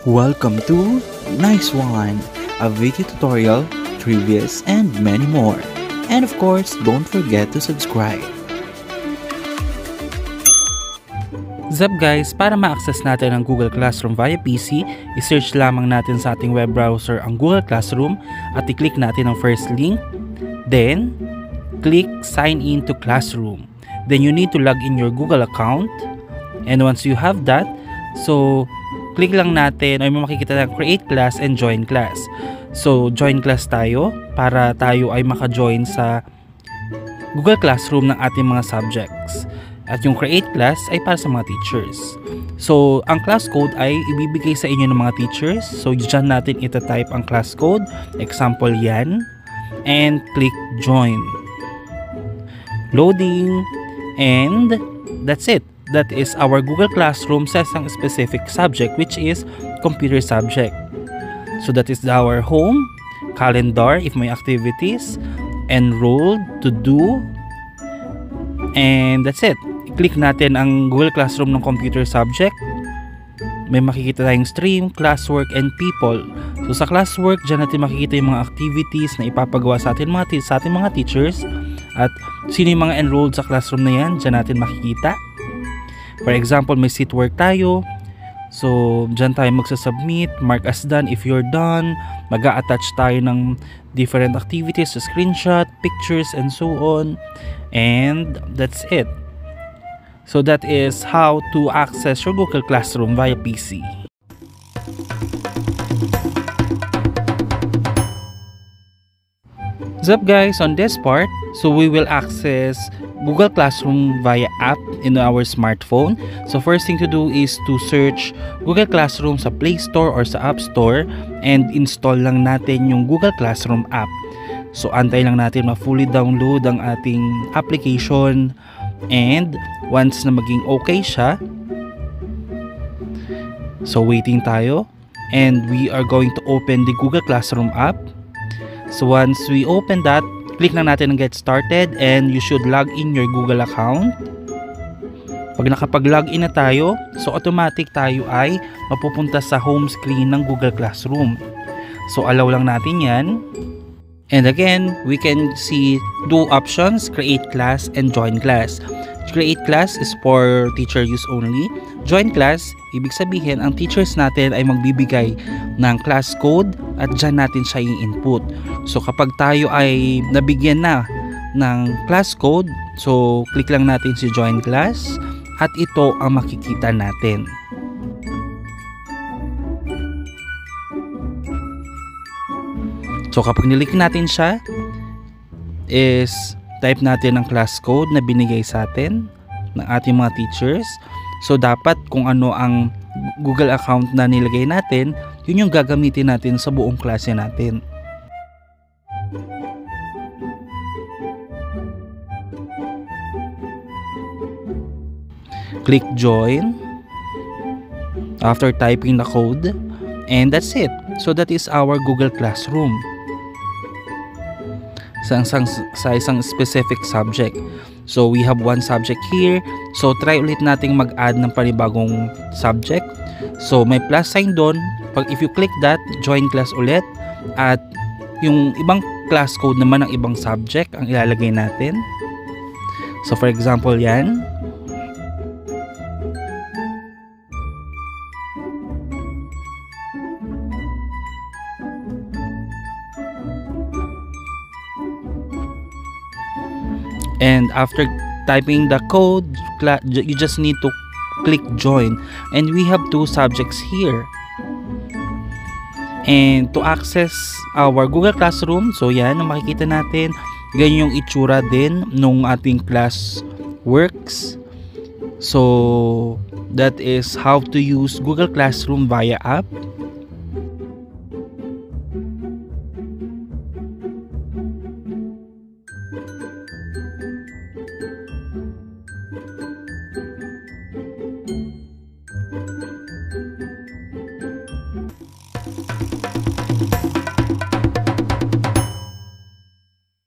Welcome to Nice One, a video tutorial, trivias, and many more. And of course, don't forget to subscribe. What's up guys, para ma-access natin ang Google Classroom via PC, i-search lamang natin sa ating web browser ang Google Classroom at i-click natin ang first link. Then, click Sign in to Classroom. Then you need to log in your Google account. And once you have that, so click lang natin ay makikita ng Create Class and Join Class. So, join class tayo para tayo ay maka-join sa Google Classroom ng ating mga subjects. At yung Create Class ay para sa mga teachers. So, ang class code ay ibibigay sa inyo ng mga teachers. So, dyan natin itatype ang class code. Example yan. And click Join. Loading. And that's it. That is our Google Classroom sa isang specific subject, which is computer subject. So that is our home, calendar if may activities, enrolled, to do, and that's it. I-click natin ang Google Classroom ng computer subject. May makikita tayong stream, classwork, and people. So sa classwork, dyan natin makikita yung mga activities na ipapagawa sa ating mga teachers. At sino yung mga enrolled sa classroom na yan, dyan natin makikita. For example, may seat work tayo. So, dyan tayo magsasubmit, mark as done if you're done. Mag-a-attach tayo ng different activities, screenshot, pictures, and so on. And that's it. So, that is how to access your Google Classroom via PC. What's up guys, on this part, so we will access Google Classroom via app in our smartphone. So first thing to do is to search Google Classroom sa Play Store or sa App Store and install lang natin yung Google Classroom app. So antay lang natin ma-fully download ang ating application, and once na maging okay siya, so waiting tayo, and we are going to open the Google Classroom app. So once we open that, click na natin ang Get Started and you should log in your Google account. Pag nakapag-login na tayo, so automatic tayo ay mapupunta sa home screen ng Google Classroom. So allow lang natin yan. And again, we can see two options, Create Class and Join Class. Create Class is for teacher use only. Join Class, ibig sabihin ang teachers natin ay magbibigay ng class code at dyan natin siya i-input. So kapag tayo ay nabigyan na ng class code, so click lang natin si Join Class at ito ang makikita natin. So kapag nilik natin siya, is type natin ang class code na binigay sa atin ng ating mga teachers. So dapat kung ano ang Google account na nilagay natin, yun yung gagamitin natin sa buong klase natin. Click Join after typing the code, and that's it. So that is our Google Classroom sa isang specific subject. So we have one subject here. So try ulit nating mag-add ng panibagong subject. So may plus sign doon. If you click that, join class ulit. At yung ibang class code naman ng ibang subject ang ilalagay natin. So for example yan. And after typing the code, you just need to click join. And we have two subjects here. And to access our Google Classroom, so yan ang makikita natin. Ganyan yung itsura din nung ating class works. So that is how to use Google Classroom via app.